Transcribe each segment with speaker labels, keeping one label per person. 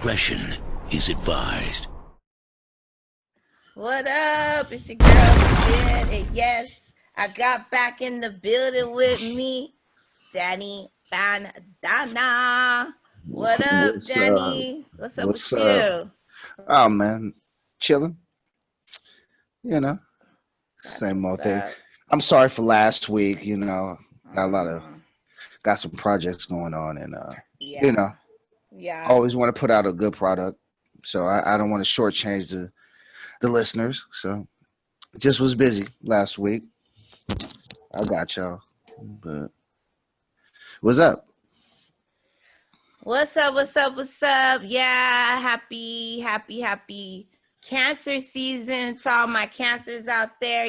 Speaker 1: discretion is advised.
Speaker 2: What up? It's your girl again, and yes, I got back in the building with me, Danny Bandana. What up,
Speaker 3: What's up?
Speaker 2: Danny? What's up with
Speaker 3: What's up?
Speaker 2: you?
Speaker 3: Oh man, chilling. You know,
Speaker 2: That's
Speaker 3: same
Speaker 2: what's
Speaker 3: old thing.
Speaker 2: up.
Speaker 3: I'm sorry for last week. Got a lot of
Speaker 2: Mhm.
Speaker 3: got some projects going on, and you
Speaker 2: Yeah,
Speaker 3: know,
Speaker 2: yeah.
Speaker 3: always want to put out a good product. So I don't want to shortchange the listeners. So just was busy last week. I got y'all. But what's up?
Speaker 2: What's up? What's up? What's up? Yeah, happy cancer season to all my cancers out there.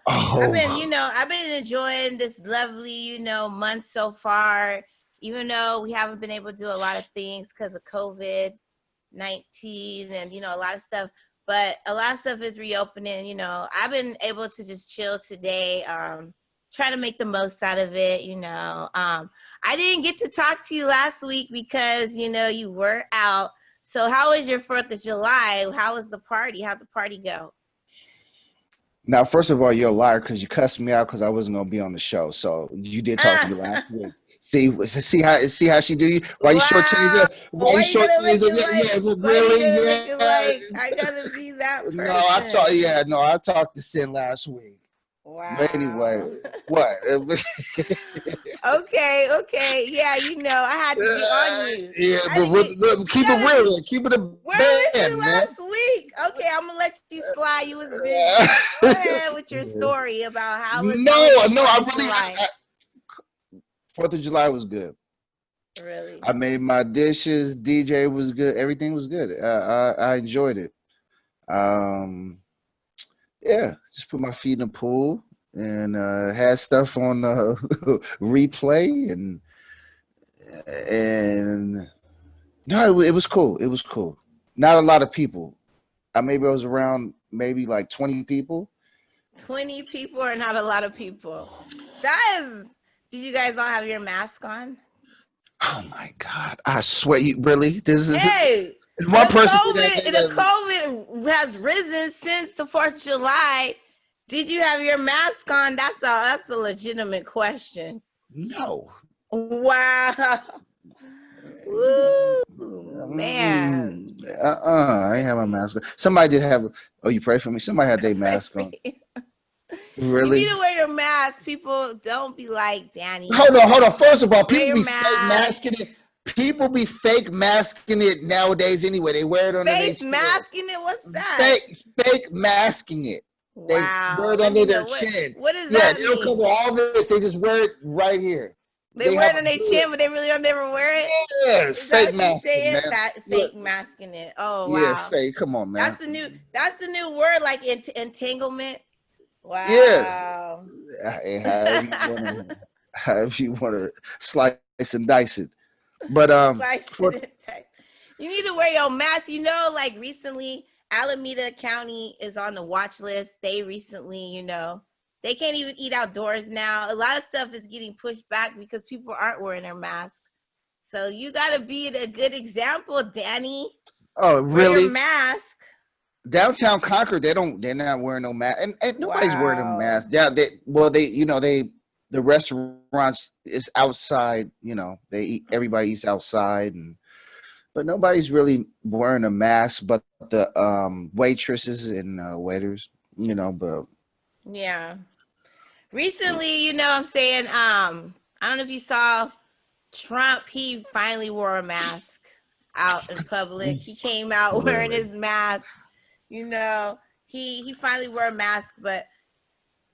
Speaker 3: Oh,
Speaker 2: I've been enjoying this lovely, month so far, even though we haven't been able to do a lot of things because of COVID-19 and, a lot of stuff. But a lot of stuff is reopening. I've been able to just chill today, try to make the most out of it. I didn't get to talk to you last week because, you were out. So how was your 4th of July? How was the party? How'd the party go?
Speaker 3: now first of all, you're a liar because you cussed me out because I wasn't gonna be on the show. So you did talk to me last week. See how she do you? Why you shortchange
Speaker 2: Wow.
Speaker 3: her? Why you
Speaker 2: Why you gonna
Speaker 3: shortchange
Speaker 2: make
Speaker 3: her?
Speaker 2: it
Speaker 3: Yeah,
Speaker 2: like,
Speaker 3: yeah,
Speaker 2: why you
Speaker 3: really?
Speaker 2: gonna make it
Speaker 3: Yeah.
Speaker 2: like I gotta be that
Speaker 3: No, I talked.
Speaker 2: person?
Speaker 3: Yeah, no, I talked to Sin last week. But anyway,
Speaker 2: Wow.
Speaker 3: what?
Speaker 2: Okay. Yeah, I had to get on you.
Speaker 3: Yeah,
Speaker 2: I had
Speaker 3: but
Speaker 2: to get
Speaker 3: keep
Speaker 2: you
Speaker 3: it
Speaker 2: gotta
Speaker 3: real. Keep it a
Speaker 2: Where was
Speaker 3: band,
Speaker 2: you
Speaker 3: man.
Speaker 2: last week? Okay, I'm gonna let you slide. You was busy. Go ahead with your story about how was
Speaker 3: No,
Speaker 2: your
Speaker 3: no,
Speaker 2: 4th
Speaker 3: I
Speaker 2: of
Speaker 3: really,
Speaker 2: July?
Speaker 3: 4th of July was good.
Speaker 2: Really?
Speaker 3: I made my dishes. DJ was good. Everything was good. I enjoyed it. Um, yeah, just put my feet in the pool and had stuff on replay and no, it was cool. It was cool. Not a lot of people. Maybe I was around maybe like 20 people.
Speaker 2: 20 people are not a lot of people. That is. Did you guys all have your mask on?
Speaker 3: Oh my God! I swear, you really? This is
Speaker 2: Hey,
Speaker 3: one person did that.
Speaker 2: the COVID has risen since the 4th of July. Did you have your mask on? That's a legitimate question.
Speaker 3: No.
Speaker 2: Wow. Woo, man.
Speaker 3: I ain't have my mask on. Somebody did have. Oh, you pray for me. Somebody had their
Speaker 2: Pray
Speaker 3: mask
Speaker 2: for
Speaker 3: on.
Speaker 2: you. You need
Speaker 3: Really?
Speaker 2: to wear your mask. People don't be like Danny.
Speaker 3: Hold on. First of all,
Speaker 2: Wear
Speaker 3: people
Speaker 2: your
Speaker 3: be fake
Speaker 2: mask.
Speaker 3: masking it. People be fake masking it nowadays anyway. They wear it under their
Speaker 2: Face
Speaker 3: chin.
Speaker 2: masking it. What's that?
Speaker 3: Fake masking it. They wear
Speaker 2: Wow.
Speaker 3: it
Speaker 2: Let me
Speaker 3: under their
Speaker 2: know
Speaker 3: chin.
Speaker 2: what does
Speaker 3: Yeah,
Speaker 2: that
Speaker 3: they don't cover
Speaker 2: mean?
Speaker 3: all this. They just wear it right here.
Speaker 2: They
Speaker 3: They
Speaker 2: wear
Speaker 3: have
Speaker 2: it on
Speaker 3: a
Speaker 2: their
Speaker 3: hood.
Speaker 2: chin, but they really don't never wear it.
Speaker 3: Yeah,
Speaker 2: Is that
Speaker 3: fake
Speaker 2: what you
Speaker 3: masking,
Speaker 2: saying?
Speaker 3: man. Look,
Speaker 2: Fake masking it. Oh
Speaker 3: yeah,
Speaker 2: wow.
Speaker 3: fake. Come on, man.
Speaker 2: That's the new word, like entanglement.
Speaker 3: Yeah,
Speaker 2: Wow.
Speaker 3: however you wanna slice and dice it. But
Speaker 2: Like
Speaker 3: for
Speaker 2: you need to wear your mask. Like recently, Alameda County is on the watch list. They recently, they can't even eat outdoors now. A lot of stuff is getting pushed back because people aren't wearing their masks. So you gotta be a good example, Danny.
Speaker 3: oh
Speaker 2: Wear your
Speaker 3: really?
Speaker 2: mask.
Speaker 3: Downtown Concord, they're not wearing no mask, and nobody's wearing a
Speaker 2: Wow.
Speaker 3: mask. Yeah, the restaurants is outside. Everybody eats outside, but nobody's really wearing a mask. But the waitresses and waiters, but
Speaker 2: Yeah. Recently, I'm saying, I don't know if you saw Trump, he finally wore a mask out in public. He came out wearing
Speaker 3: really.
Speaker 2: his mask. You know, he finally wore a mask, but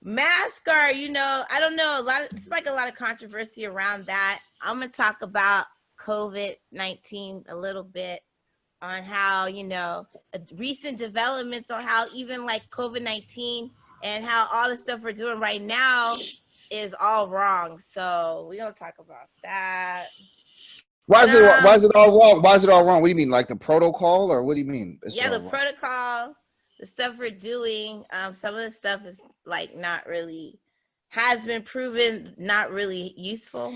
Speaker 2: masks are, I don't know, it's like a lot of controversy around that. I'm gonna talk about COVID-19 a little bit on how, recent developments on how even like COVID-19 and how all the stuff we're doing right now is all wrong. So we're gonna talk about that.
Speaker 3: Why
Speaker 2: But
Speaker 3: is it all wrong? Why is it all wrong? What do you mean, like the protocol, or what do you mean it's
Speaker 2: yeah,
Speaker 3: all
Speaker 2: the
Speaker 3: wrong?
Speaker 2: protocol, the stuff we're doing, some of the stuff is like not really has been proven not really useful.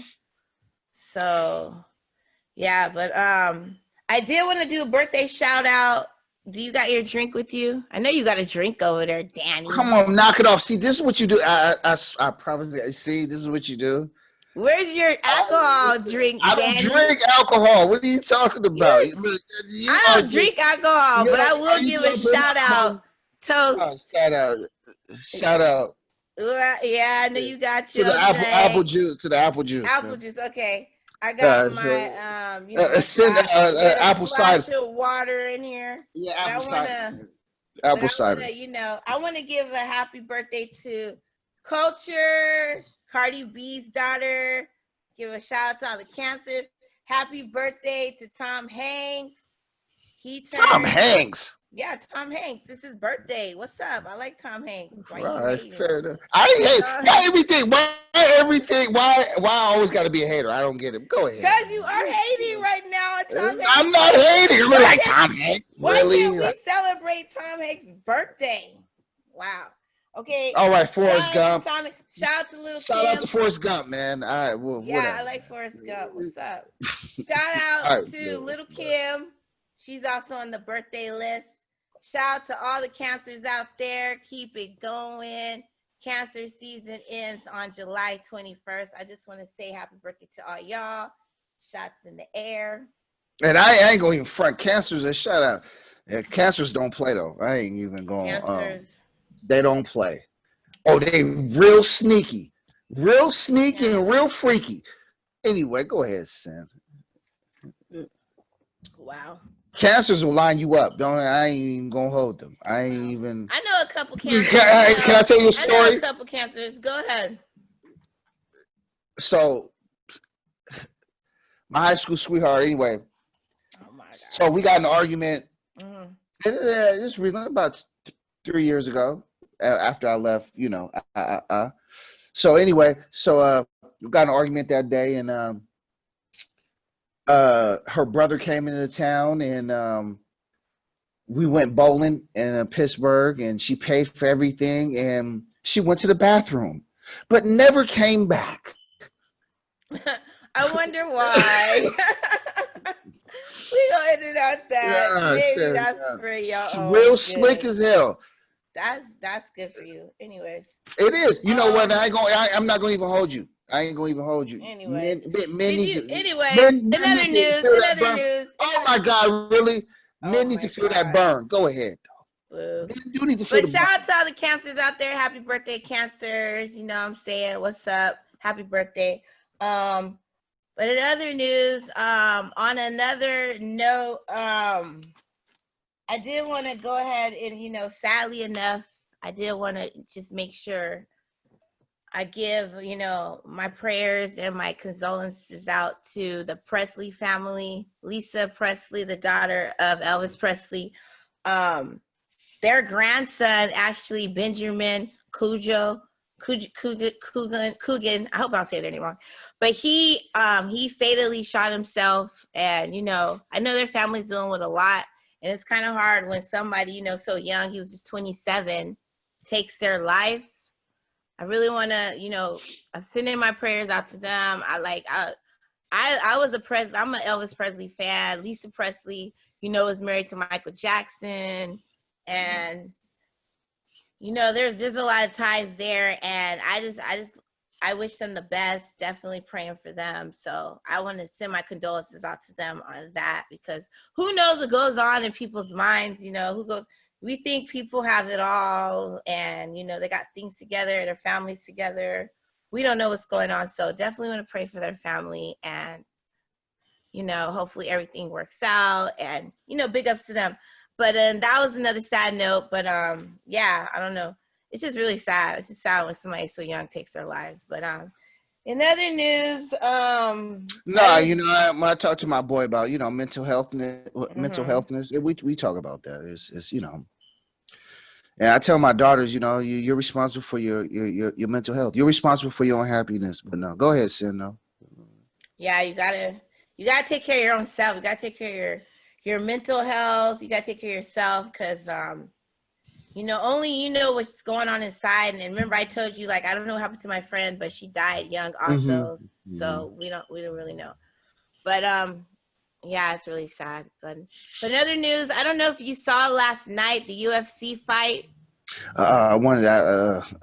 Speaker 2: So yeah, but I I did want to do a birthday shout out. Do you got your drink with you? I know you got a drink over there, Danny.
Speaker 3: Come on, knock it off. See, this is what you do. I promise you. See, this is what you do.
Speaker 2: Where's your alcohol drink,
Speaker 3: I don't
Speaker 2: Danny?
Speaker 3: drink alcohol. What are you talking about?
Speaker 2: I don't drink alcohol, but I will give a shout out. Toast.
Speaker 3: Shout out.
Speaker 2: Yeah, I know you got
Speaker 3: to the apple juice. To the apple juice.
Speaker 2: Apple juice. Okay. I got my
Speaker 3: apple cider.
Speaker 2: Of water in here.
Speaker 3: Yeah, apple cider. Apple cider.
Speaker 2: I want to give a happy birthday to Culture, Cardi B's daughter. Give a shout out to all the cancers. Happy birthday to Tom Hanks.
Speaker 3: Tom Hanks.
Speaker 2: Yeah, Tom Hanks. It's his birthday. What's up? I like Tom Hanks.
Speaker 3: Right, fair enough. I hate everything. Why I always got to be a hater? I don't get it. Go ahead.
Speaker 2: Because you are hating right now at Tom Hanks.
Speaker 3: I'm not hating. I'm like Tom Hanks.
Speaker 2: Why can't we celebrate Tom Hanks' birthday? Wow. Okay.
Speaker 3: All right, Forrest Gump.
Speaker 2: Shout out to little
Speaker 3: Shout
Speaker 2: Kim.
Speaker 3: out to Forrest Gump, man. All right,
Speaker 2: whatever. I like Forrest Gump. What's up? Shout out to little Kim. She's also on the birthday list. Shout out to all the cancers out there. Keep it going. Cancer season ends on July 21st. I just want to say happy birthday to all y'all. Shots in the air.
Speaker 3: And I ain't going to even front cancers a shout out. Yeah, cancers don't play, though. I ain't even going. They don't play. Oh, they real sneaky. Real sneaky and real freaky. Anyway, go ahead, Sam.
Speaker 2: Wow.
Speaker 3: Cancers will line you up. I ain't even gonna hold them. I ain't even.
Speaker 2: I know a couple cancers.
Speaker 3: Can I tell you a story?
Speaker 2: I know a couple cancers. Go ahead.
Speaker 3: So, my high school sweetheart. Anyway.
Speaker 2: Oh my God.
Speaker 3: So we got in an argument. Mm-hmm. This recently, about 3 years ago, after I left. So anyway, we got in an argument that day, and her brother came into town, and we went bowling in Pittsburgh, and she paid for everything, and she went to the bathroom, but never came back.
Speaker 2: I wonder why. We gonna end it at that.
Speaker 3: Yeah,
Speaker 2: maybe that's for y'all.
Speaker 3: It's real slick as hell.
Speaker 2: That's good for you. Anyways,
Speaker 3: it is. You know what? I'm not gonna even hold you. I ain't gonna even hold you.
Speaker 2: Anyway,
Speaker 3: men need to.
Speaker 2: Another news.
Speaker 3: Oh my God, really? Men need to feel that burn. Go ahead. Men do need to feel.
Speaker 2: But shout out to all the cancers out there. Happy birthday, cancers. You know what I'm saying? What's up? Happy birthday. But in other news, on another note, I did want to go ahead and, sadly enough, I did want to just make sure I give, my prayers and my condolences out to the Presley family, Lisa Presley, the daughter of Elvis Presley. Their grandson, actually, Benjamin Coogan, I hope I'm saying their name wrong, but he fatally shot himself, and I know their family's dealing with a lot, and it's kind of hard when somebody so young, he was just 27, takes their life. I really want to I'm sending my prayers out to them. I'm an Elvis Presley fan. Lisa Presley is married to Michael Jackson, and there's a lot of ties there, and I wish them the best. Definitely praying for them. So I want to send my condolences out to them on that, because who knows what goes on in people's minds. We think people have it all, and they got things together, their families together. We don't know what's going on. So definitely want to pray for their family, and hopefully everything works out, and big ups to them. But that was another sad note. But yeah, I don't know. It's just really sad. It's just sad when somebody so young takes their lives. But in other news,
Speaker 3: I talked to my boy about mental health, mental healthness. We talk about that. It's and I tell my daughters, you're responsible for your mental health. You're responsible for your own happiness. But no, go ahead, Sin. No.
Speaker 2: Yeah, you gotta take care of your own self. You gotta take care of your mental health. You gotta take care of yourself, because only you know what's going on inside. And remember, I told you, I don't know what happened to my friend, but she died young also. So we don't really know. But Yeah, it's really sad. But in other news, I don't know if you saw last night the UFC fight
Speaker 3: I wanted that.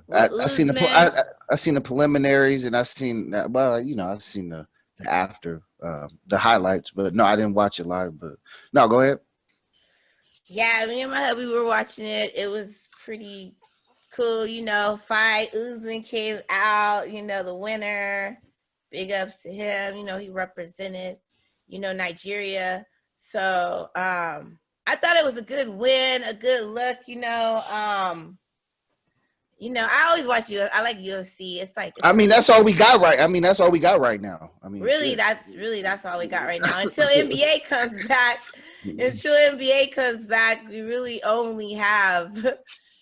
Speaker 2: with
Speaker 3: I seen
Speaker 2: Usman.
Speaker 3: I seen the preliminaries, and I seen well, I've seen the after the highlights, but no, I didn't watch it live. But no, go ahead.
Speaker 2: Yeah, me and my hubby were watching it. It was pretty cool, fight. Usman came out, the winner. Big ups to him. He represented, Nigeria. So I thought it was a good win, a good look, I always watch you. I like UFC. It's like
Speaker 3: That's all we got right. That's all we got right now.
Speaker 2: really,
Speaker 3: shit.
Speaker 2: that's all we got right now. Until NBA comes back. We really only have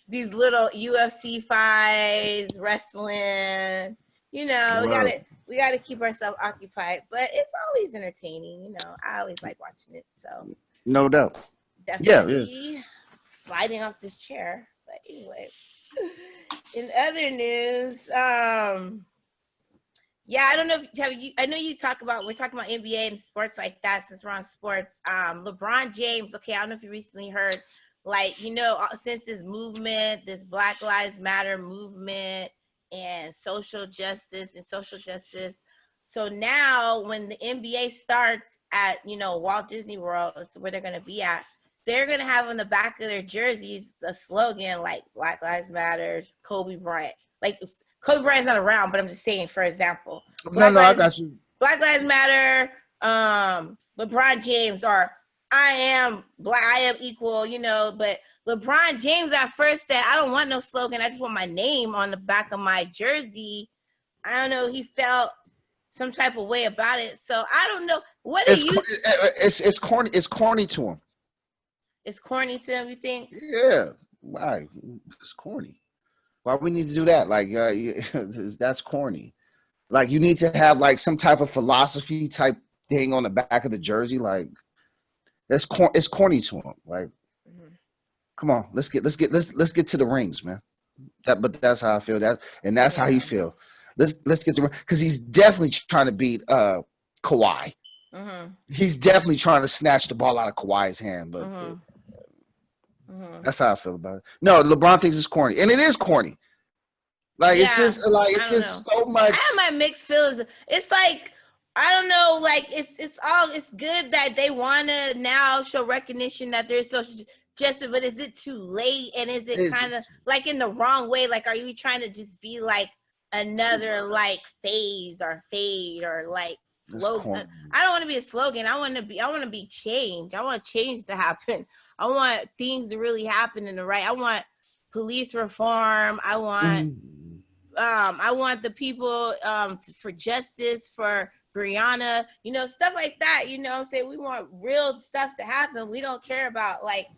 Speaker 2: these little UFC fights, wrestling.
Speaker 3: Wow.
Speaker 2: We gotta keep ourselves occupied, but it's always entertaining. I always like watching it. So
Speaker 3: No doubt.
Speaker 2: definitely sliding off this chair. But anyway, in other news, I don't know if I know we're talking about NBA and sports like that since we're on sports. LeBron James, okay, I don't know if you recently heard, since this movement, this Black Lives Matter movement and social justice. So now when the NBA starts at, Walt Disney World, that's where they're gonna be at, they're gonna have on the back of their jerseys the slogan like Black Lives Matter, Kobe Bryant. Like Kobe Bryant's not around, but I'm just saying, for example,
Speaker 3: I got you.
Speaker 2: Black Lives Matter, LeBron James, or I am black, I am equal, but LeBron James at first said, I don't want no slogan. I just want my name on the back of my jersey. I don't know. He felt some type of way about it. So I don't know.
Speaker 3: It's corny. It's corny to him.
Speaker 2: It's corny to him, you think?
Speaker 3: Yeah. Why? It's corny. Why we need to do that? Like, that's corny. Like, you need to have like some type of philosophy type thing on the back of the jersey. Like, it's corny to him. Like, come on, let's get to the rings, man. But that's how I feel. That's how he feel. Let's get to, because he's definitely trying to beat Kawhi.
Speaker 2: Mm-hmm.
Speaker 3: He's definitely trying to snatch the ball out of Kawhi's hand, but that's how I feel about it. No, LeBron thinks it's corny, and it is corny. Like, it's just so much.
Speaker 2: I have my mixed feelings. It's like, I don't know, like it's good that they want to now show recognition that there's social justice, but is it too late? And is it kind of like in the wrong way? Like, are you trying to just be like another like phase or fade or like slogan? I don't want to be a slogan. I want to be change. I want change to happen. I want things to really happen in the right. I want police reform. I want the people for justice for Brianna, stuff like that. I'm saying, we want real stuff to happen. We don't care about like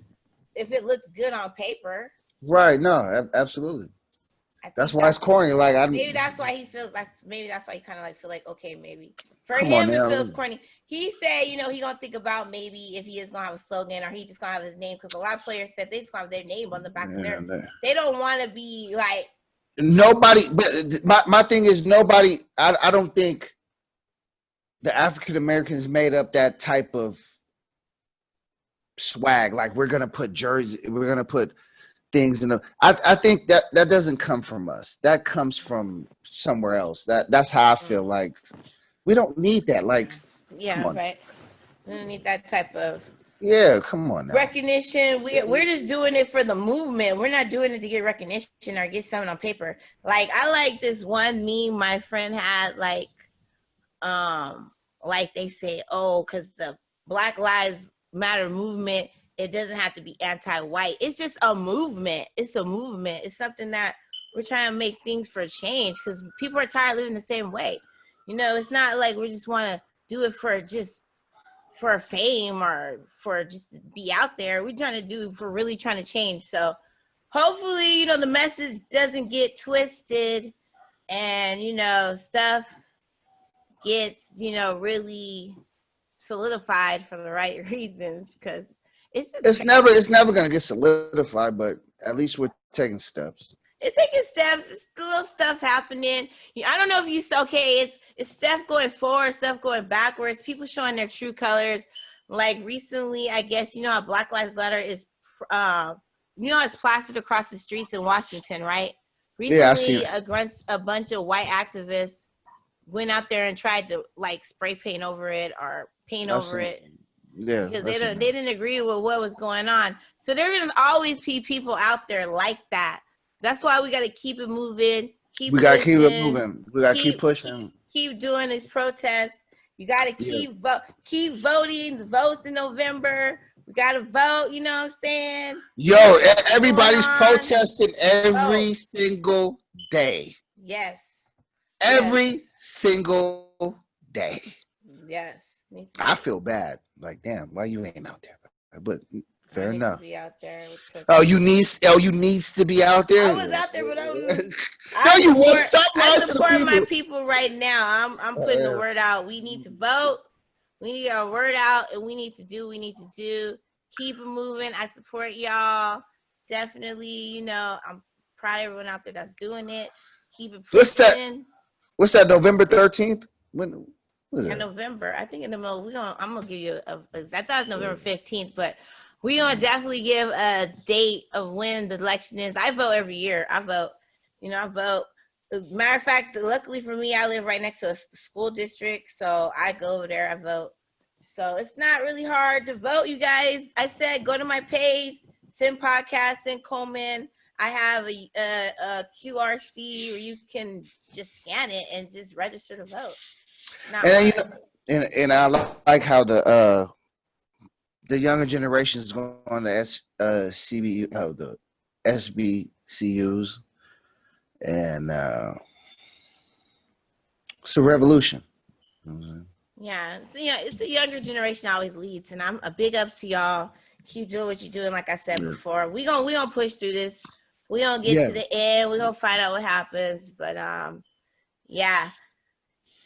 Speaker 2: if it looks good on paper.
Speaker 3: Right? No, absolutely. That's why it's corny. Like,
Speaker 2: maybe that's why he feels. Maybe that's why he kind of like feel like, okay, maybe for him it feels corny. He said, he gonna think about maybe if he is gonna have a slogan or he just gonna have his name, because a lot of players said they just gonna have their name on the back of their. They don't want to be like
Speaker 3: nobody. But my thing is nobody. I don't think the African Americans made up that type of swag. Like, we're gonna put things in the. I think that doesn't come from us. That comes from somewhere else. That's how I feel. Like, we don't need that. Like,
Speaker 2: yeah, right. We don't need that type of
Speaker 3: come on now.
Speaker 2: recognition. We're just doing it for the movement. We're not doing it to get recognition or get something on paper. Like, I like this one meme my friend had, like they say, oh, because the Black Lives Matter movement, it doesn't have to be anti-white. It's just a movement. It's a movement. It's something that we're trying to make things for change, because people are tired of living the same way. It's not like we just want to do it for fame or for just to be out there. We're trying to do for really trying to change. So hopefully, the message doesn't get twisted and, stuff gets, really solidified for the right reasons, because it's never
Speaker 3: going to get solidified, but at least we're taking steps.
Speaker 2: It's taking steps. It's little stuff happening. I don't know if you saw, okay, it's stuff going forward, stuff going backwards, people showing their true colors. like recently, I guess, you know how Black Lives Matter is, it's plastered across the streets in Washington, right?
Speaker 3: Yeah, I see
Speaker 2: Recently,
Speaker 3: it.
Speaker 2: a bunch of white activists went out there and tried to like spray paint over it or paint
Speaker 3: I
Speaker 2: over
Speaker 3: seen.
Speaker 2: it
Speaker 3: Yeah,
Speaker 2: because
Speaker 3: I seen
Speaker 2: they
Speaker 3: that.
Speaker 2: didn't agree with what was going on. So there gonna always be people out there like that. That's why we got to keep it moving, keep
Speaker 3: We gotta keep it
Speaker 2: pushing,
Speaker 3: moving. We gotta keep
Speaker 2: keep
Speaker 3: pushing.
Speaker 2: keep doing these protests. You got to
Speaker 3: Yeah.
Speaker 2: keep voting. The votes in November. We got to vote. You know what I'm saying?
Speaker 3: Yo,
Speaker 2: What's going
Speaker 3: everybody's
Speaker 2: on?
Speaker 3: protesting
Speaker 2: Vote.
Speaker 3: every single day.
Speaker 2: Yes. Yes.
Speaker 3: Every single day.
Speaker 2: Yes. Me too.
Speaker 3: I feel bad. Like, damn, why you ain't out there? But
Speaker 2: I
Speaker 3: fair
Speaker 2: need to
Speaker 3: enough.
Speaker 2: be out there with
Speaker 3: Oh,
Speaker 2: protest.
Speaker 3: you needs to be out
Speaker 2: I
Speaker 3: there.
Speaker 2: was out there, but
Speaker 3: No, you won't. Stop
Speaker 2: I
Speaker 3: lying to the
Speaker 2: support my
Speaker 3: people.
Speaker 2: people right now. I'm putting the word out. We need to vote. We need our word out, and we need to do what we need to do. Keep it moving. I support y'all. Definitely, I'm proud of everyone out there that's doing it. Keep it
Speaker 3: What's that?
Speaker 2: pushing.
Speaker 3: What's that? November 13th? When? What is
Speaker 2: Yeah,
Speaker 3: that?
Speaker 2: November. I think in the middle, I'm gonna give you I thought it was November 15th, but we're gonna definitely give a date of when the election is. I vote every year. I vote. I vote. Matter of fact, luckily for me, I live right next to a school district, so I go over there. I vote. So it's not really hard to vote, you guys. I said go to my page, send podcast, send Coleman. I have a QRC where you can just scan it and just register to vote. Not
Speaker 3: And
Speaker 2: hard.
Speaker 3: and I like how the younger generation is going on the the SBCUs, and it's a revolution. Mm-hmm.
Speaker 2: Yeah, so, it's the younger generation always leads, and I'm a big up to y'all. Keep doing what you're doing. Like I said before, we gonna push through this. We gonna get to the end. We gonna find out what happens. But yeah.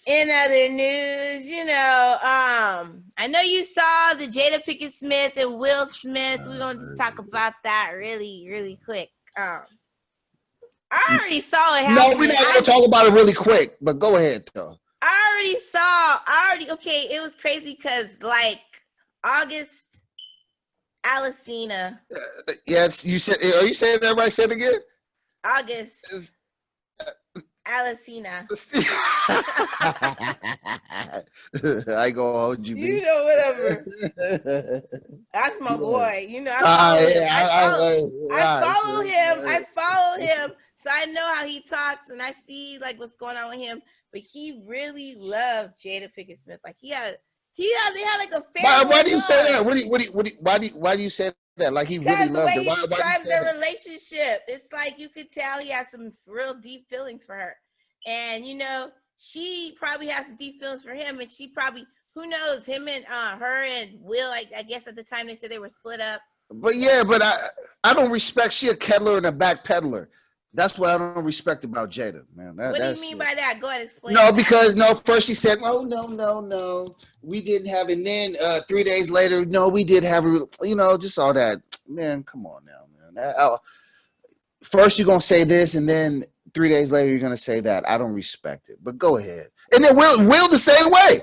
Speaker 2: In other news, I know you saw the Jada Pinkett Smith and Will Smith. We're gonna just talk about that really, really quick. I already saw it
Speaker 3: No,
Speaker 2: happening.
Speaker 3: we're not going to talk about it really quick, but go ahead, though.
Speaker 2: Okay, it was crazy because, like, August Alsina.
Speaker 3: Yes, you said, are you saying that right? Say it again?
Speaker 2: August Alsina.
Speaker 3: I go hold you,
Speaker 2: B. Whatever. That's my boy. I follow him. So I know how he talks, and I see like what's going on with him. But he really loved Jada Pinkett Smith. Like they had like a family.
Speaker 3: Why do you say that? Why do you say that? Like he really loved her.
Speaker 2: Because the way he describes their relationship, it's like you could tell he has some real deep feelings for her, and she probably has some deep feelings for him, and she probably, who knows, him and her and Will. I guess at the time they said they were split up.
Speaker 3: But I don't respect. She a kettler and a backpedaler. That's what I don't respect about Jada, man.
Speaker 2: What do you mean by that? Go ahead and explain.
Speaker 3: No, because first she said, "Oh no, we didn't have," and then 3 days later, no, we did have, just all that. Man, come on now, man. First you're gonna say this, and then 3 days later you're gonna say that. I don't respect it. But go ahead. And then Will the same way.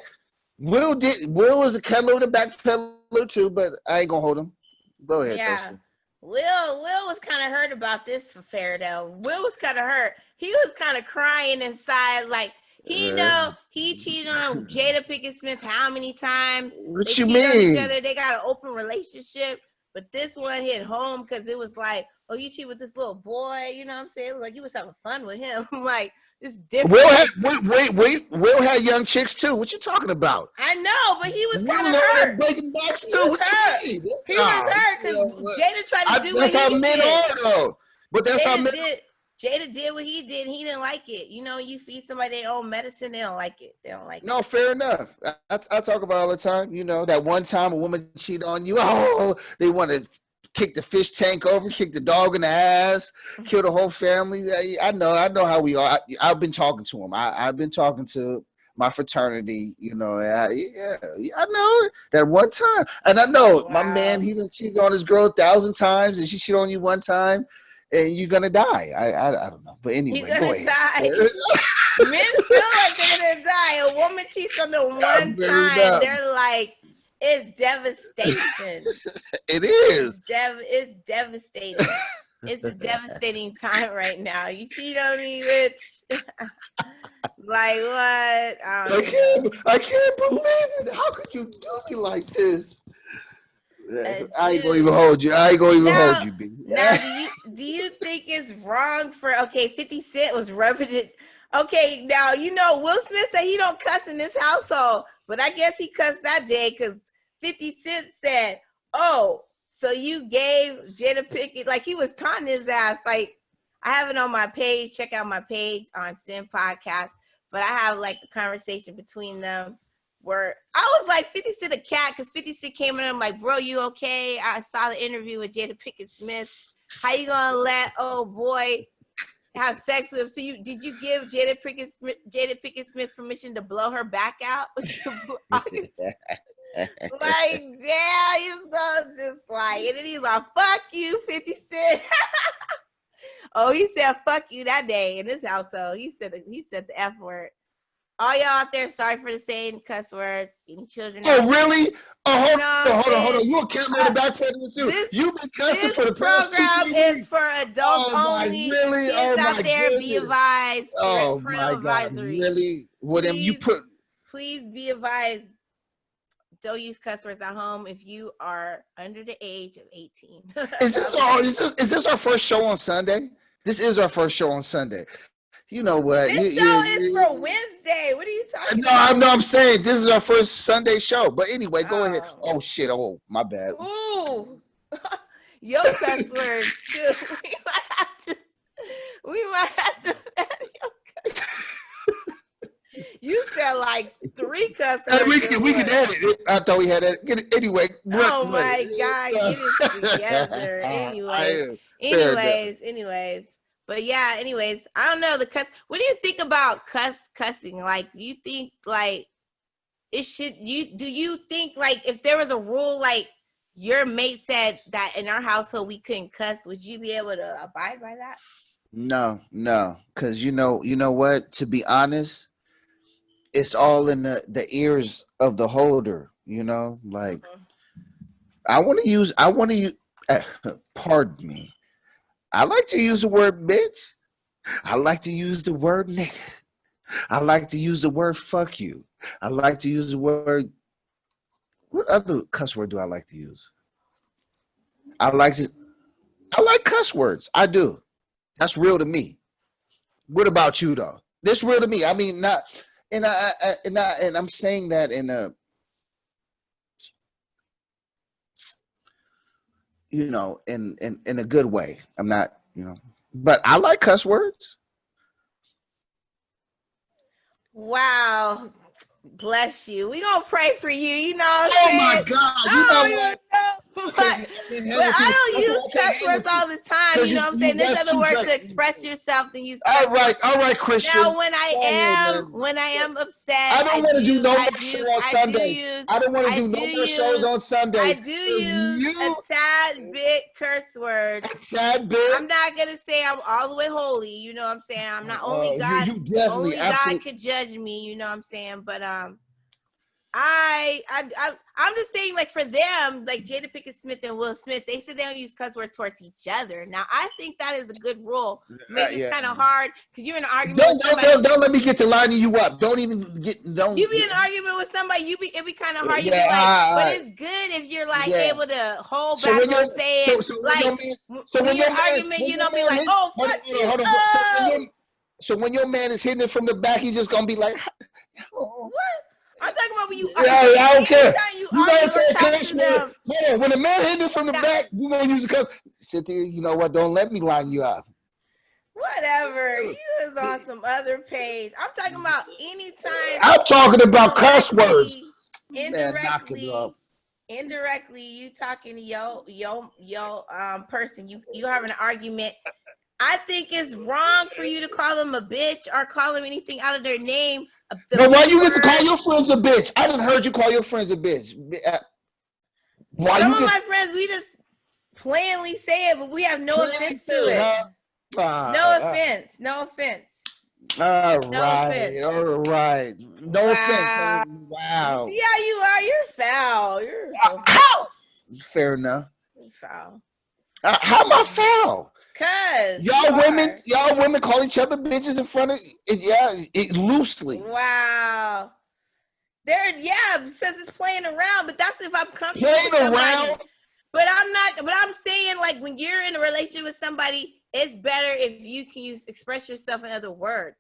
Speaker 3: Will was a kettler and a backpedaler too, but I ain't gonna hold him. Go ahead, Tosin.
Speaker 2: Will was kind of hurt about this affair, though. Will was kind of hurt. He was kind of crying inside, like he cheated on Jada Pinkett Smith how many times?
Speaker 3: What you mean? On each other.
Speaker 2: They got an open relationship, but this one hit home because it was like, oh, you cheat with this little boy. You know what I'm saying? It was like you was having fun with him. Like, it's different.
Speaker 3: Will had young chicks too. What you talking about?
Speaker 2: I know, but he was kind of hurt.
Speaker 3: Breaking backs too. What you mean?
Speaker 2: He was hurt because Jada tried to do what he did.
Speaker 3: That's how men are, though. But that's how men.
Speaker 2: Jada did what he did. He didn't like it. You feed somebody their own medicine, they don't like it. They don't like it.
Speaker 3: No, fair enough. I talk about it all the time. That one time a woman cheated on you. Oh, they want to kick the fish tank over, kick the dog in the ass, kill the whole family. I know how we are. I've been talking to him. I've been talking to my fraternity. I know that one time, and I know my man. He done cheated on his girl 1,000 times, and she cheated on you one time, and you're gonna die. I don't know, but anyway,
Speaker 2: you're gonna die. Men feel like they're gonna die. A woman cheats on them one time, they're like, It's devastation.
Speaker 3: It is.
Speaker 2: It's devastating. It's a devastating time right now. You cheat on me, bitch. Like what?
Speaker 3: I can't believe it. How could you do me like this? I ain't gonna even hold you. I ain't gonna even hold you, B.
Speaker 2: Now, do you think it's wrong for 50 Cent was rubbing it? Okay, now Will Smith said he don't cuss in this household, but I guess he cussed that day because 50 Cent said, "Oh, so you gave Jada Pinkett," like he was taunting his ass. Like I have it on my page. Check out my page on Sin Podcast. But I have like a conversation between them where I was like 50 Cent a cat because 50 Cent came in and I'm like, bro, you okay? I saw the interview with Jada Pinkett Smith. How you gonna let old boy have sex with him? So did you give Jada Pinkett Smith permission to blow her back out? Like, damn, he's gonna just like, and then he's like, fuck you, 50 Cent. Oh, he said fuck you that day in his household. He said the F word. All y'all out there, sorry for the saying cuss words. Any children?
Speaker 3: Oh, really? Oh, hold on. You a cat on the back for it too. You've been cussing for the past 2
Speaker 2: program is for adults only.
Speaker 3: Really?
Speaker 2: Kids out there, be advised.
Speaker 3: Oh my God!
Speaker 2: Advisory.
Speaker 3: Really? What am you put?
Speaker 2: Please be advised. Don't use cuss words at home if you are under the age of 18.
Speaker 3: Is this our first show on Sunday? This is our first show on Sunday. You know what?
Speaker 2: This show is for Wednesday. What are you talking
Speaker 3: about? No, I'm saying this is our first Sunday show. But anyway, go ahead. Oh shit! Oh, my bad.
Speaker 2: Ooh, your cuss words too. We might have to. You said like 3 cuss words.
Speaker 3: We can edit it. I thought we had it. Anyway.
Speaker 2: Oh my God, get it together. Anyways. But yeah, anyways, I don't know the cuss. What do you think about cussing? Like, do you think like it should do you think like if there was a rule like your mate said that in our household we couldn't cuss, would you be able to abide by that?
Speaker 3: No, because you know what? To be honest, it's all in the ears of the holder. Like I want to use. Pardon me. I like to use the word bitch. I like to use the word nigga. I like to use the word fuck you. I like to use the word. What other cuss word do I like to use? I like cuss words. I do. That's real to me. What about you though? This real to me. I mean, not, and I'm saying that in a, in a good way. I'm not, but I like cuss words.
Speaker 2: Wow. Bless you. We gonna pray for you. You know what I'm saying?
Speaker 3: My God. You know what?
Speaker 2: But I don't use cuss words all the time. You know what I'm saying? There's other words to express yourself than use cuss words.
Speaker 3: All right, Christian.
Speaker 2: Now, when I am upset,
Speaker 3: I don't want to do no more shows on Sunday. I don't want to do no more shows on Sunday.
Speaker 2: I do use a tad bit curse word.
Speaker 3: A tad bit.
Speaker 2: I'm not gonna say I'm all the way holy. You know what I'm saying? I'm not only God.
Speaker 3: You definitely,
Speaker 2: only God could judge me. You know what I'm saying? But I'm just saying, like, for them, like Jada Pinkett Smith and Will Smith, they said they don't use cuss words towards each other. Now, I think that is a good rule. Maybe it's kind of hard because you're in an argument.
Speaker 3: Don't let me get to lining you up. Don't. You
Speaker 2: be in an argument with somebody. It'd be kind of hard. You be like, but it's good if you're like able to hold back on saying when you're argument, you don't be like, oh, fuck you.
Speaker 3: So when your man is hitting it from the back, he's just gonna be like,
Speaker 2: what? I'm talking about when you.
Speaker 3: I don't care.
Speaker 2: You know what I'm
Speaker 3: when a man hitting it from the back, you gonna use the cuss. Sit there. You know what? Don't let me line you up.
Speaker 2: Whatever. You is on some other page. I'm talking about anytime.
Speaker 3: I'm talking about cuss words.
Speaker 2: Indirectly, you talking to your person. You having an argument. I think it's wrong for you to call them a bitch or call them anything out of their name.
Speaker 3: But why you get to call your friends a bitch? I didn't heard you call your friends a bitch.
Speaker 2: Some of my friends, we just plainly say it, but we have no offense to it. No offense.
Speaker 3: All
Speaker 2: No offense.
Speaker 3: right, all right. No offense.
Speaker 2: Wow. You
Speaker 3: Wow.
Speaker 2: see how you are? You're foul. You're so foul.
Speaker 3: How? Fair enough.
Speaker 2: You're foul.
Speaker 3: How am I foul?
Speaker 2: Cause you are.
Speaker 3: Y'all women call each other bitches in front of loosely.
Speaker 2: Wow. Since it's playing around, but that's if I'm comfortable with
Speaker 3: Playing
Speaker 2: somebody.
Speaker 3: around.
Speaker 2: But I'm not. But I'm saying, like, when you're in a relationship with somebody, it's better if you can express yourself in other words.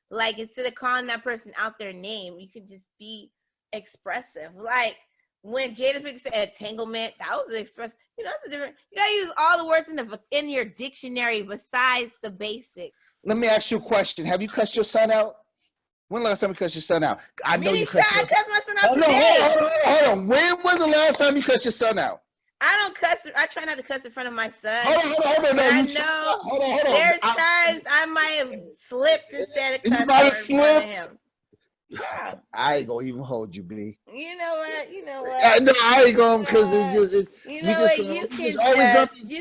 Speaker 2: Like, instead of calling that person out their name, you could just be expressive. Like when Jada Pinkett said entanglement, that was an express. That's a different. You gotta use all the words in your dictionary besides the basics.
Speaker 3: Let me ask you a question. Have you cussed your son out? When last time you cussed your son out? I know you cussed your son.
Speaker 2: I cussed my son out today.
Speaker 3: Hold on. When was the last time you cussed your son out?
Speaker 2: I don't cuss. I try not to cuss in front of my son.
Speaker 3: Hold on. No,
Speaker 2: I know
Speaker 3: hold on.
Speaker 2: there's times I might have slipped instead of cussing in front of him. Yeah.
Speaker 3: I ain't gonna even hold you, B.
Speaker 2: You know what?
Speaker 3: No, I ain't gonna because
Speaker 2: You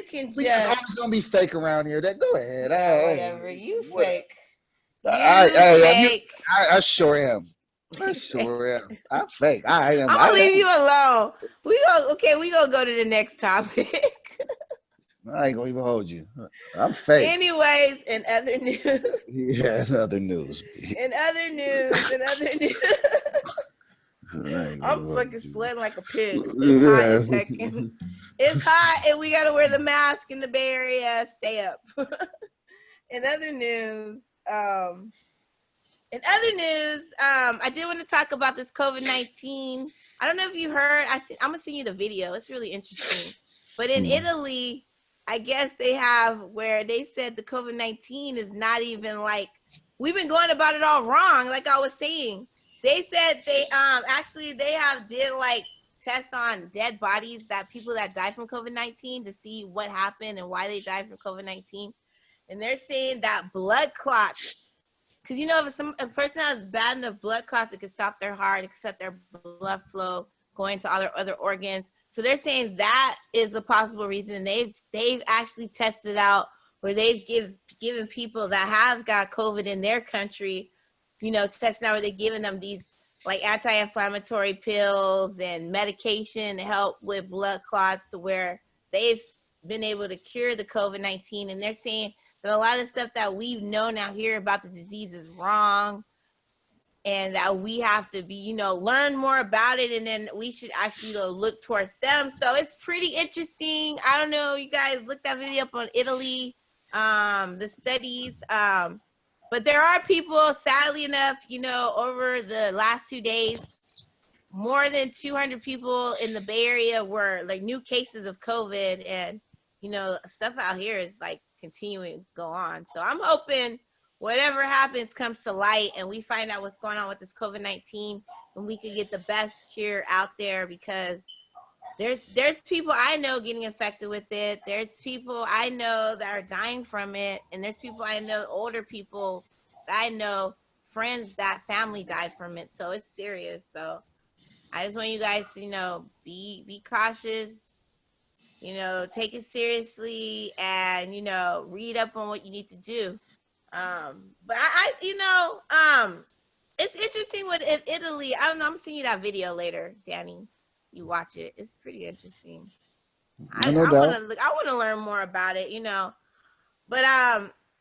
Speaker 2: can just
Speaker 3: always gonna be fake around here. Go ahead.
Speaker 2: Whatever. You fake.
Speaker 3: I sure am. I sure am. I'm fake. I am.
Speaker 2: I'm gonna leave you alone. We gonna go to the next topic.
Speaker 3: I ain't gonna even hold you. I'm fake.
Speaker 2: Anyways, in other news.
Speaker 3: Yeah, in other news.
Speaker 2: In other news. I'm fucking sweating like a pig. It's hot as heck. It's hot, and we gotta wear the mask in the Bay Area. Stay up. In other news, I did want to talk about this COVID-19. I don't know if you heard. I'm gonna send you the video. It's really interesting. But in Italy, I guess they have where they said the COVID-19 is not even like, we've been going about it all wrong. Like I was saying, they said they did like tests on dead bodies, that people that died from COVID-19, to see what happened and why they died from COVID-19. And they're saying that blood clots, because if a person has bad enough blood clots, it can stop their heart, it can stop their blood flow going to other organs. So they're saying that is a possible reason. They've actually tested out where they've given people that have got COVID in their country, testing out where they've given them these like anti-inflammatory pills and medication to help with blood clots, to where they've been able to cure the COVID-19. And they're saying that a lot of stuff that we've known out here about the disease is wrong, and that we have to be, learn more about it, and then we should actually look towards them. So it's pretty interesting. I don't know, you guys look that video up on Italy, the studies, but there are people, sadly enough, over the last 2 days, more than 200 people in the Bay Area were like new cases of COVID, and stuff out here is like continuing to go on. So I'm hoping whatever happens comes to light, and we find out what's going on with this COVID-19, and we can get the best cure out there, because there's people I know getting infected with it. There's people I know that are dying from it, and there's people I know, older people that I know, friends that family died from it. So it's serious. So I just want you guys to be cautious, take it seriously, and read up on what you need to do. But it's interesting with Italy. I don't know. I'm seeing you that video later, Danny. You watch it. It's pretty interesting. I want to learn more about it, But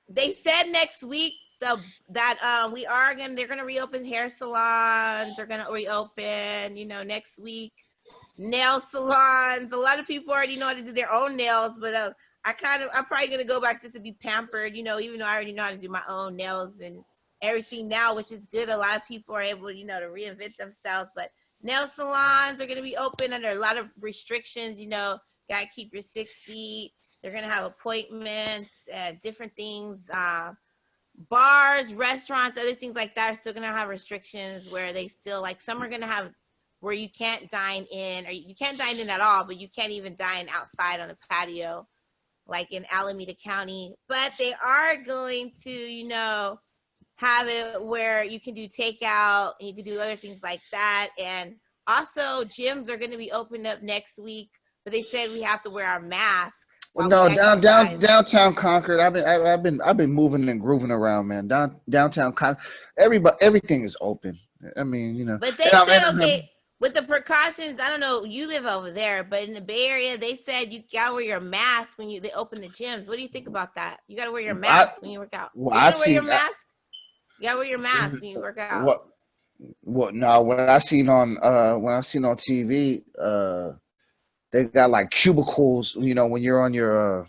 Speaker 2: they said next week that they're gonna reopen hair salons. They're gonna reopen, next week. Nail salons. A lot of people already know how to do their own nails, but I'm probably gonna go back just to be pampered, even though I already know how to do my own nails and everything now, which is good. A lot of people are able, to reinvent themselves. But nail salons are gonna be open under a lot of restrictions. Gotta keep your 6 feet. They're gonna have appointments, different things. Bars, restaurants, other things like that are still gonna have restrictions, where they still, like, some are gonna have where you can't dine in, or you can't dine in at all, but you can't even dine outside on a patio, like in Alameda County. But they are going to, have it where you can do takeout, and you can do other things like that. And also gyms are going to be opened up next week, but they said we have to wear our mask. while we
Speaker 3: No,
Speaker 2: exercise.
Speaker 3: downtown Concord. I've been moving and grooving around, man. Downtown Concord. Everything is open. I mean, you know.
Speaker 2: But they said, okay, with the precautions, I don't know, you live over there, but in the Bay Area, they said you gotta wear your mask when they open the gyms. What do you think about that? You gotta wear your mask when you work out.
Speaker 3: Well,
Speaker 2: You
Speaker 3: I
Speaker 2: gonna wear
Speaker 3: see.
Speaker 2: your mask? You gotta wear your mask when you work out.
Speaker 3: What? No, when I seen on TV, they got like cubicles. You know, when you're on your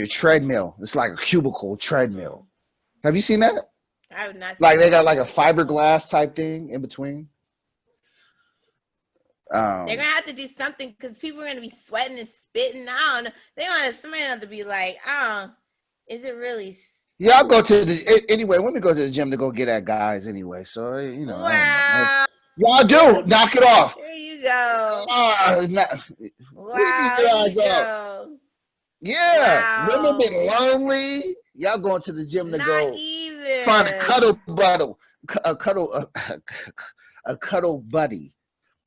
Speaker 3: treadmill, it's like a cubicle treadmill. Have you seen that?
Speaker 2: I would not.
Speaker 3: Like they got like a fiberglass type thing in between.
Speaker 2: They're gonna have to do something because people are gonna be sweating and spitting. I don't know. They want somebody have to be like, is it really?
Speaker 3: Yeah, I'll go to the anyway. When we go to the gym to go get at guys anyway, so you know.
Speaker 2: Wow.
Speaker 3: Y'all do knock it off.
Speaker 2: There you go.
Speaker 3: Wow.
Speaker 2: There you go.
Speaker 3: Yeah,
Speaker 2: Wow.
Speaker 3: women been lonely. Y'all going to the gym to
Speaker 2: Not even
Speaker 3: find a cuddle buddy.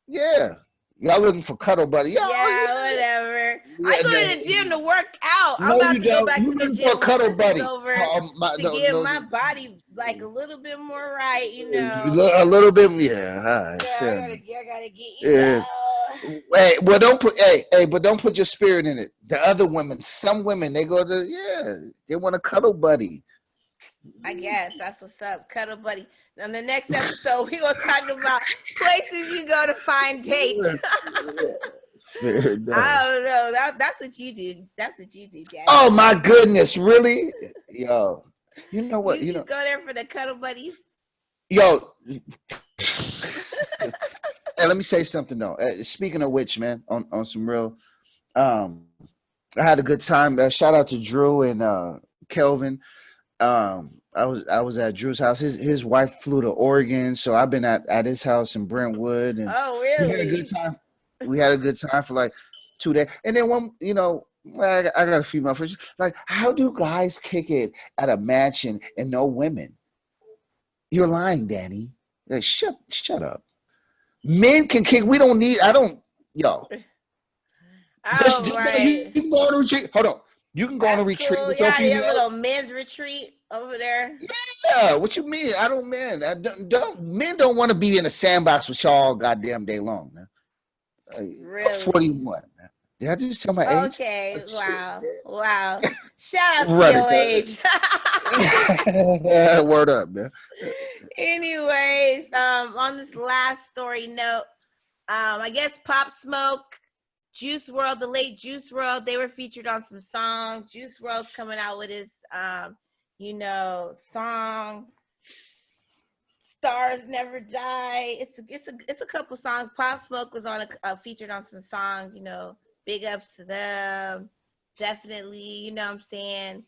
Speaker 3: Yeah, y'all looking for cuddle buddy?
Speaker 2: Yeah, whatever. I go to the gym to work out. I'm about to go back to the gym
Speaker 3: for a cuddle buddy.
Speaker 2: To get my body like a little bit more right, you know.
Speaker 3: A little bit, yeah. All right,
Speaker 2: I gotta get you. Yeah.
Speaker 3: Hey, well, don't put your spirit in it. The other women, some women, they go to they want a cuddle buddy.
Speaker 2: I guess that's what's up, cuddle buddy. On the next episode, we're gonna talk about places you go to find dates. I don't know. That's what you do. That's what you do, Daddy.
Speaker 3: Oh my goodness, really? Yo, you know what?
Speaker 2: You go there for the cuddle buddies.
Speaker 3: Yo. Hey, let me say something though. Speaking of which, man, on some real, I had a good time. Shout out to Drew and Kelvin. I was at Drew's house. His wife flew to Oregon, so I've been at his house in Brentwood, and
Speaker 2: really?
Speaker 3: We had a good time. We had a good time for like 2 days, and then I got a few more friends. Like, how do guys kick it at a mansion and no women? You're lying, Danny. Like, shut up. Men can kick. We don't need. I don't. Yo.
Speaker 2: Right.
Speaker 3: You can go on a retreat. Hold on. You can go on a retreat with your female.
Speaker 2: Yeah, a little men's retreat over there.
Speaker 3: Yeah. What you mean? I don't. Men. Men don't want to be in a sandbox with y'all goddamn day long, man.
Speaker 2: Really?
Speaker 3: 41. Man. Did I just tell my age?
Speaker 2: Okay. Wow. Shout out to your age.
Speaker 3: Word up, man.
Speaker 2: Anyways, on this last story note, I guess Pop Smoke, Juice WRLD, the late Juice WRLD, they were featured on some songs. Juice WRLD's coming out with his, song "Stars Never Die." It's a couple songs. Pop Smoke was featured on some songs. Big ups to them. Definitely, you know what I'm saying.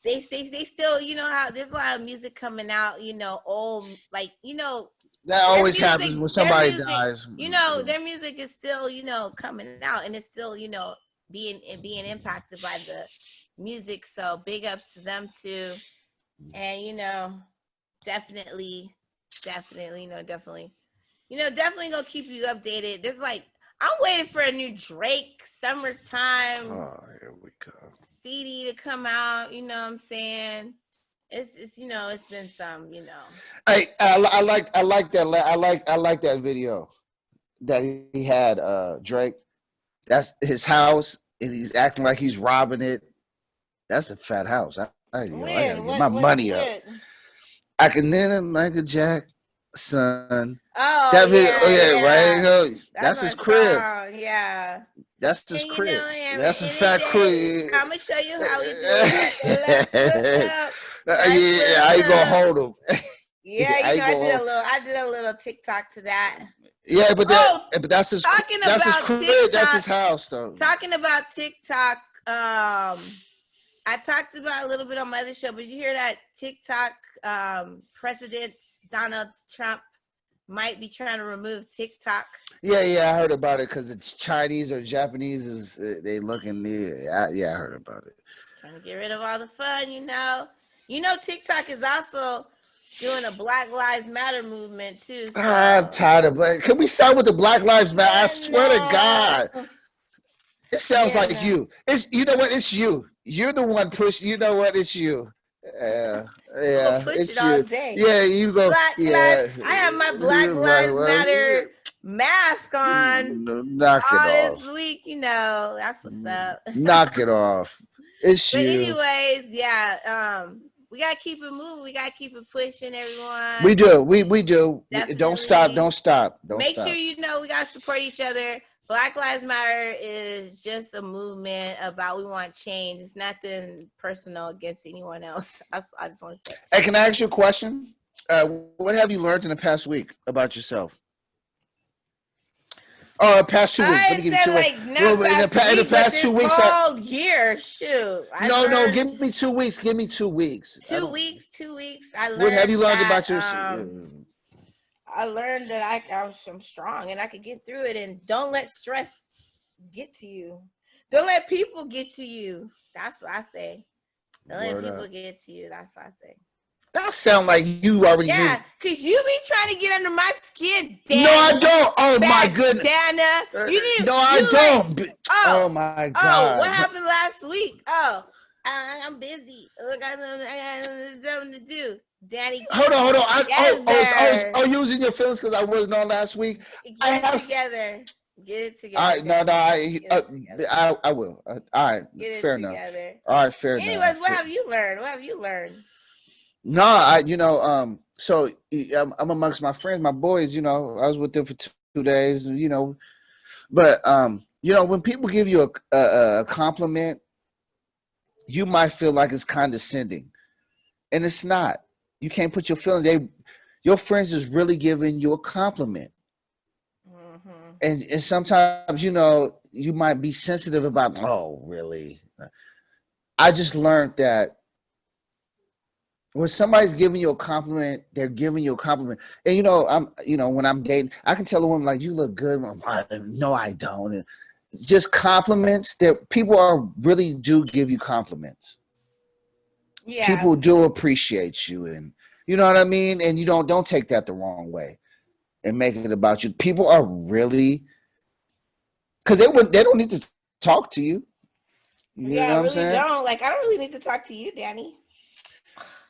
Speaker 2: They still, how there's a lot of music coming out, old, like,
Speaker 3: that always happens when somebody dies.
Speaker 2: Their music is still, coming out, and it's still, being impacted by the music. So big ups to them too. And, definitely, definitely gonna keep you updated. There's I'm waiting for a new Drake summertime.
Speaker 3: Oh, here we go.
Speaker 2: CD to come out, you know what I'm saying? It's it's been some,
Speaker 3: Hey, I like that. I like that video that he had Drake. That's his house, and he's acting like he's robbing it. That's a fat house. I gotta get my money up. I can then Michael Jackson.
Speaker 2: Oh,
Speaker 3: that video, right? That's his crib.
Speaker 2: Yeah.
Speaker 3: That's his crib. That's a fat crib.
Speaker 2: I'm gonna show you how we do it.
Speaker 3: I ain't gonna hold him.
Speaker 2: Yeah, I did a little TikTok to that.
Speaker 3: Yeah, but that's his. That's his crib. TikTok, that's his house, though.
Speaker 2: Talking about TikTok, I talked about a little bit on my other show, but you hear that TikTok President Donald Trump might be trying to remove TikTok.
Speaker 3: Yeah, I heard about it because it's Chinese or Japanese they looking near. I heard about it.
Speaker 2: Trying to get rid of all the fun, TikTok is also doing a Black Lives Matter movement too. So.
Speaker 3: I'm tired of Black. Can we start with the Black Lives Matter? I swear to God. It sounds
Speaker 2: Yeah,
Speaker 3: like
Speaker 2: no.
Speaker 3: you. It's you know what? It's you. You're the one push. You know what? It's you. Yeah,
Speaker 2: I'll
Speaker 3: yeah,
Speaker 2: push it
Speaker 3: it's
Speaker 2: all
Speaker 3: you.
Speaker 2: day.
Speaker 3: Yeah, you go.
Speaker 2: Black lives.
Speaker 3: Yeah,
Speaker 2: I have my Black
Speaker 3: you're right.
Speaker 2: Lives
Speaker 3: Well,
Speaker 2: Matter mask on
Speaker 3: knock it
Speaker 2: all this
Speaker 3: off.
Speaker 2: week. You know, that's what's up.
Speaker 3: Knock it off. It's
Speaker 2: But
Speaker 3: you.
Speaker 2: anyways, yeah. We gotta keep it moving. We gotta keep it pushing,
Speaker 3: We
Speaker 2: everyone.
Speaker 3: do. We do. Don't stop.
Speaker 2: Definitely.
Speaker 3: Don't stop. Don't
Speaker 2: Make sure
Speaker 3: stop.
Speaker 2: you know we gotta support each other. Black Lives Matter is just a movement about we want change. It's nothing personal against anyone else. I just want to say.
Speaker 3: Hey, can I ask you a question? What have you learned in the past week about yourself? Past 2 weeks. Let
Speaker 2: I
Speaker 3: me give you
Speaker 2: said
Speaker 3: 2 weeks.
Speaker 2: like
Speaker 3: Well,
Speaker 2: not past
Speaker 3: in the
Speaker 2: week, but
Speaker 3: past 2
Speaker 2: this
Speaker 3: weeks,
Speaker 2: whole year. Shoot, I
Speaker 3: no.
Speaker 2: learned
Speaker 3: Give me 2 weeks. Give me 2 weeks. I
Speaker 2: 2
Speaker 3: don't.
Speaker 2: weeks. 2 weeks. I
Speaker 3: What have you
Speaker 2: learned
Speaker 3: learned
Speaker 2: that
Speaker 3: about your?
Speaker 2: I learned that I'm strong and I could get through it. And don't let stress get to you. Don't let people get to you. That's what I say. Don't let people get to you. That's what I say.
Speaker 3: That sound like you already knew.
Speaker 2: Yeah, because you be trying to get under my skin, Danny.
Speaker 3: No, I don't. Oh my goodness.
Speaker 2: Dana.
Speaker 3: No, I don't. Oh my God.
Speaker 2: What happened last week? I'm busy. Look, I got something to do. Danny.
Speaker 3: Hold on. You was in your feelings because I wasn't on last week.
Speaker 2: Get it together.
Speaker 3: All right, no, I will. All right, fair enough. All right, fair enough.
Speaker 2: Anyways, what have you learned?
Speaker 3: No, so I'm amongst my friends, my boys. I was with them for 2 days. But when people give you a compliment, you might feel like it's condescending, and it's not. You can't put your feelings. Your friends is really giving you a compliment. And sometimes, you might be sensitive about, oh, really? I just learned that when somebody's giving you a compliment, they're giving you a compliment. And, when I'm dating, I can tell a woman, like, you look good. No, I don't. And just compliments that people really do give you compliments. Yeah. People do appreciate you. And you know what I mean? And you don't take that the wrong way and make it about you. People are really, because they don't need to talk to you. You know what I'm saying?
Speaker 2: Don't. Like, I don't really need to talk to you, Danny.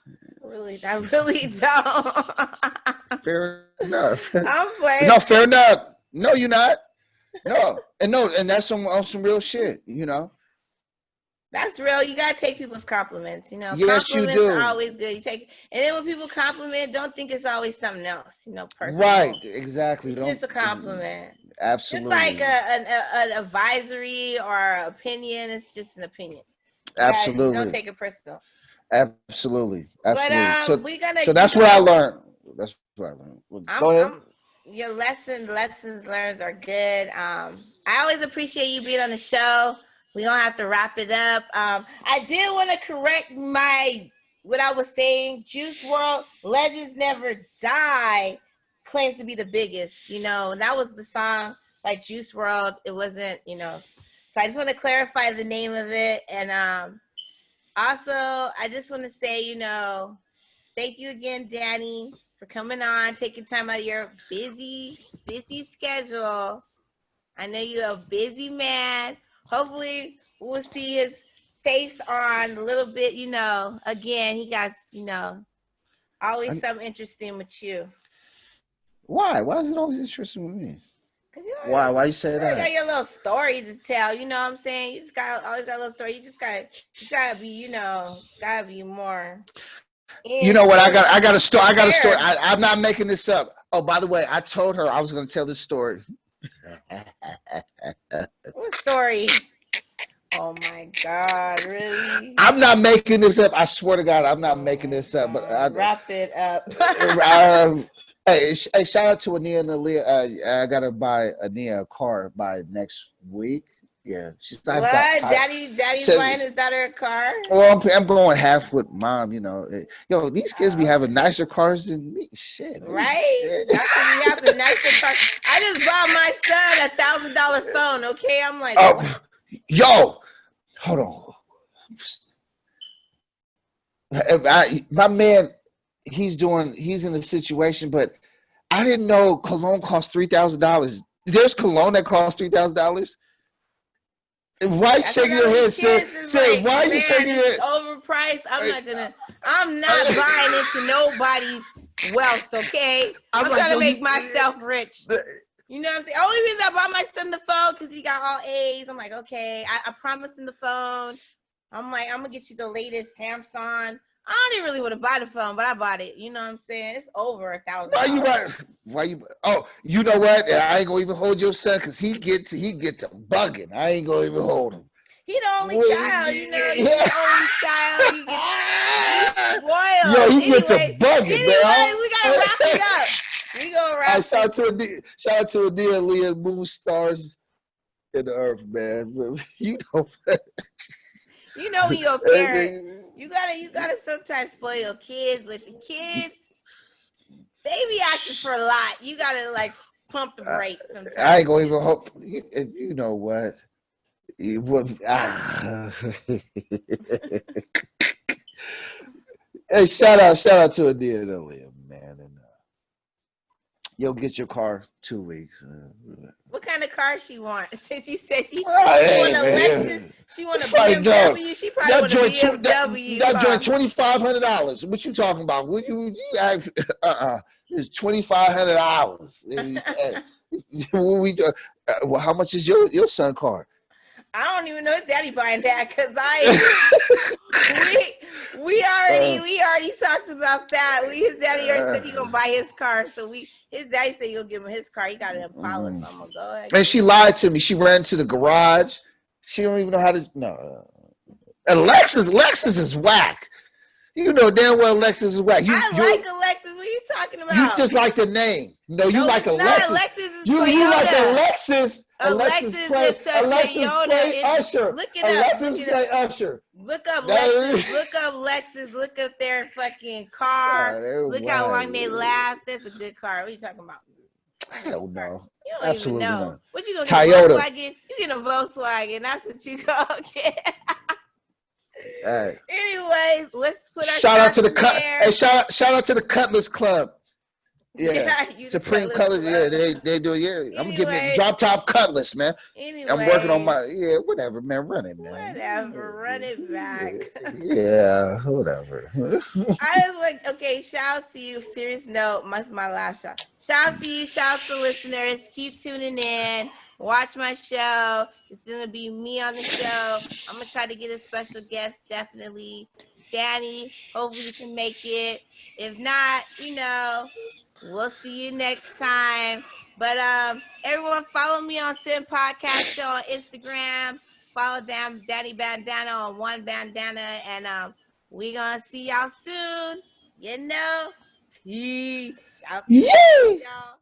Speaker 2: I really don't.
Speaker 3: Fair enough.
Speaker 2: I'm playing.
Speaker 3: No, fair enough. No, you're not. No, and that's some real shit.
Speaker 2: That's real. You gotta take people's compliments.
Speaker 3: Yes,
Speaker 2: compliments
Speaker 3: you do.
Speaker 2: Are always good. You take, and then when people compliment, don't think it's always something else. Personal.
Speaker 3: Right. Exactly.
Speaker 2: It's a compliment.
Speaker 3: Absolutely.
Speaker 2: Just like an advisory or opinion. It's just an opinion.
Speaker 3: Absolutely.
Speaker 2: Don't take it personal.
Speaker 3: Absolutely.
Speaker 2: But
Speaker 3: so that's what I learned. That's what I learned. Go ahead.
Speaker 2: Your lessons learned are good. I always appreciate you being on the show. We're gonna have to wrap it up. I did want to correct what I was saying. Juice WRLD, Legends Never Die, claims to be the biggest. And that was the song by Juice WRLD. It wasn't. So I just want to clarify the name of it. And also, I just want to say, thank you again, Danny, for coming on, taking time out of your busy schedule. I know you're a busy man. Hopefully, we'll see his face on a little bit, Again, he got, always something interesting with you.
Speaker 3: Why? Why is it always interesting with me? Why you say that?
Speaker 2: You got your little story to tell. You know what I'm saying? You just always got a little story. You gotta be, gotta be more.
Speaker 3: You know what? I got a story. I'm not making this up. Oh, by the way, I told her I was going to tell this story.
Speaker 2: What story? Oh my God! Really?
Speaker 3: I'm not making this up. I swear to God, I'm not making this up. But
Speaker 2: wrap it up.
Speaker 3: Hey, shout out to Ania and Aaliyah. I gotta buy Ania a car by next week. Yeah, she's not.
Speaker 2: What? Daddy buying his daughter a car?
Speaker 3: Well, I'm going half with mom. These kids be having nicer cars than me. Shit,
Speaker 2: right? That's when you have the nicer car. I just bought my son a $1,000 phone. Okay, I'm like, what?
Speaker 3: Yo, hold on. My man, he's in a situation, but I didn't know cologne costs $3,000. There's cologne that costs $3,000. Why you
Speaker 2: That's
Speaker 3: shaking
Speaker 2: what
Speaker 3: your
Speaker 2: all
Speaker 3: head,
Speaker 2: these
Speaker 3: Sid?
Speaker 2: kids is
Speaker 3: Sid,
Speaker 2: like,
Speaker 3: why are you
Speaker 2: man,
Speaker 3: shaking
Speaker 2: this
Speaker 3: your
Speaker 2: is
Speaker 3: head?
Speaker 2: overpriced. I'm not buying into nobody's wealth, okay?
Speaker 3: I'm
Speaker 2: I'm
Speaker 3: like,
Speaker 2: trying to
Speaker 3: yo,
Speaker 2: make myself rich.
Speaker 3: the-
Speaker 2: You know what I'm saying? Only reason I bought my son the phone because he got all A's. I'm like, okay, I promised him the phone. I'm like, I'm gonna get you the latest Samsung. I don't even really want to buy the phone, but I bought it. You know what I'm saying? It's over
Speaker 3: why you
Speaker 2: $1,000.
Speaker 3: why you? Oh, you know what? I ain't gonna even hold your son because he gets to bugging. I ain't gonna even hold him.
Speaker 2: He the only child, you know. You the only child. He's
Speaker 3: Yo,
Speaker 2: spoiled.
Speaker 3: he get to
Speaker 2: Anyway,
Speaker 3: bugging, man.
Speaker 2: we gotta wrap it up. We gonna
Speaker 3: I
Speaker 2: wrap this.
Speaker 3: shout out to Adia, Leah, Moon Stars in the Earth, man. You know,
Speaker 2: You know when you're a parent, you gotta sometimes spoil your kids. With the kids, they be asking for a lot. You gotta like pump the brakes sometimes.
Speaker 3: I ain't gonna even hope. You know what? You would, Hey, shout out to Adia and Leah, man. And you'll get your car 2 weeks.
Speaker 2: What kind of car she want? Since you said she
Speaker 3: Hey,
Speaker 2: want a
Speaker 3: man.
Speaker 2: Lexus, she want a
Speaker 3: Like, no,
Speaker 2: BMW. She probably want a BMW
Speaker 3: that
Speaker 2: car.
Speaker 3: joint $2,500. What you talking about? What you act? It's $2,500. We well, how much is your son car?
Speaker 2: I don't even know if daddy buying that because we already talked about that. His daddy already said he gonna buy his car. So his daddy said you'll give him his car. He got an Impala, so I'm gonna go ahead.
Speaker 3: And she lied to me. She ran to the garage. She don't even know how to. No. And Lexus is whack. You know damn well Lexus is whack.
Speaker 2: I like a Lexus. What are you talking about?
Speaker 3: You just like the name. No, you like a Lexus.
Speaker 2: Lexus is
Speaker 3: You
Speaker 2: Toyota.
Speaker 3: like a Lexus.
Speaker 2: A Lexus is a Toyota.
Speaker 3: Usher.
Speaker 2: Look it
Speaker 3: a
Speaker 2: up.
Speaker 3: Lexus play Usher.
Speaker 2: Look up Lexus. Look up Lexus. Look up their fucking car. Look how long they last. That's a good car. What are you talking about?
Speaker 3: Hell no.
Speaker 2: You don't
Speaker 3: Absolutely
Speaker 2: even know.
Speaker 3: not.
Speaker 2: What you gonna
Speaker 3: Toyota.
Speaker 2: get? A Volkswagen? You get a Volkswagen. That's what you gonna get.
Speaker 3: Hey.
Speaker 2: Anyways, let's put our
Speaker 3: shout out to the cut.
Speaker 2: Hey,
Speaker 3: shout out to the Cutlass Club. Yeah, Supreme Cutlass. Yeah, they do. Yeah, anyway, I'm gonna give me a drop top Cutlass, man. Anyway, I'm working on my whatever, man. Run it, man.
Speaker 2: Whatever, run it back.
Speaker 3: Yeah, whatever.
Speaker 2: I was like, okay, shout out to you. Serious note, my last shot. Shout out to you, shout out to listeners. Keep tuning in. Watch my show. It's gonna be me on the show. I'm gonna try to get a special guest, definitely. Danny, hopefully you can make it. If not, we'll see you next time. But everyone follow me on Sin Podcast Show on Instagram. Follow Daddy Bandana on One Bandana. And we gonna see y'all soon. Peace. Shout out to y'all.